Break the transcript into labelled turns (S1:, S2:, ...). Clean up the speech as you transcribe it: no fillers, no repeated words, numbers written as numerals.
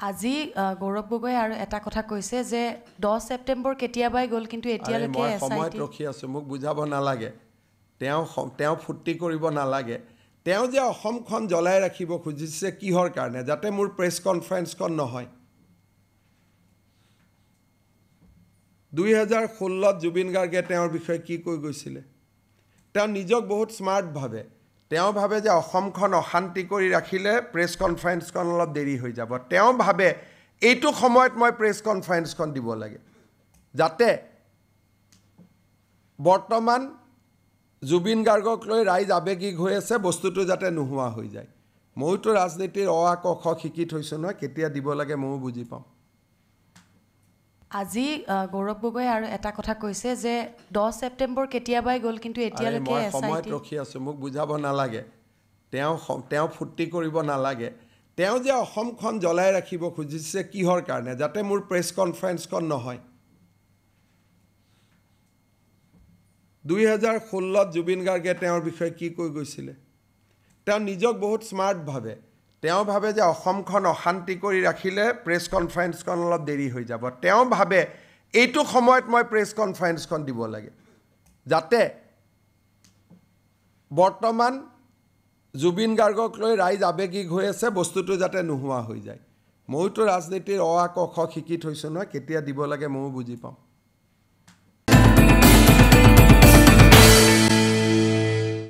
S1: আজি গৌৰৱ গগৈ আৰু এটা কথা কৈছে যে 10 সেপ্টেম্বৰ কেতিয়াবাই গ'ল কিন্তু এতিয়ালৈকে
S2: মই সময়ত ৰখি আছো মোক বুজাব নালাগে তেওঁ ফুৰ্তি কৰিব নালাগে তেওঁ যে অসমখন জ্বলাই ৰাখিব খুজিছে কিহৰ কাৰণে যাতে মোৰ প্ৰেছ কনফাৰেন্সখন নহয় 2016 জুবিন গাৰ্গে তেওঁৰ বিষয়ে কি কৈ গৈছিলে তেওঁ নিজক বহুত স্মাৰ্ট ভাবে তেওঁ ভাবে যে অসমখন অশান্তি কৰি ৰাখিলে প্ৰেছ কনফাৰেন্সখন অলপ দেৰি হৈ যাব তেওঁ ভাবে এইটো সময়ত মই প্ৰেছ কনফাৰেন্সখন দিব লাগে যাতে বৰ্তমান জুবিন গাৰ্গক লৈ ৰাইজ আবেগিক হৈ আছে বস্তুটো যাতে নোহোৱা হৈ যায় মইতো ৰাজনীতিৰ অ আ ক খ শিকি থৈছো নহয় কেতিয়া দিব লাগে মইও বুজি পাওঁ
S1: আজি গৌৰৱ গগৈ আৰু এটা কথা কৈছে যে 10 সেপ্টেম্বৰ কেতিয়াবাই গ'ল কিন্তু এতিয়ালৈকে
S2: মই সময়ত ৰখি আছো মোক বুজাব নালাগে তেওঁ ফুৰ্তি কৰিব নালাগে তেওঁ যে অসমখন জ্বলাই ৰাখিব খুজিছে কিহৰ কাৰণে যাতে মোৰ প্ৰেছ কনফাৰেন্সখন নহয় 2016 জুবিন গাৰ্গে তেওঁৰ বিষয়ে কি কৈ গৈছিলে তেওঁ নিজক বহুত স্মাৰ্ট ভাবে তেওঁ ভাবে যে অসমখন অশান্তি কৰি ৰাখিলে প্ৰেছ কনফাৰেন্সখন অলপ দেৰি হৈ যাব তেওঁ ভাবে এইটো সময়ত মই প্ৰেছ কনফাৰেন্সখন দিব লাগে যাতে বৰ্তমান জুবিন গাৰ্গক লৈ ৰাইজ আবেগিক হৈ আছে বস্তুটো যাতে নোহোৱা হৈ যায় মইতো ৰাজনীতিৰ অ আ ক খ শিকি থৈছো নহয় কেতিয়া দিব লাগে মইও বুজি পাওঁ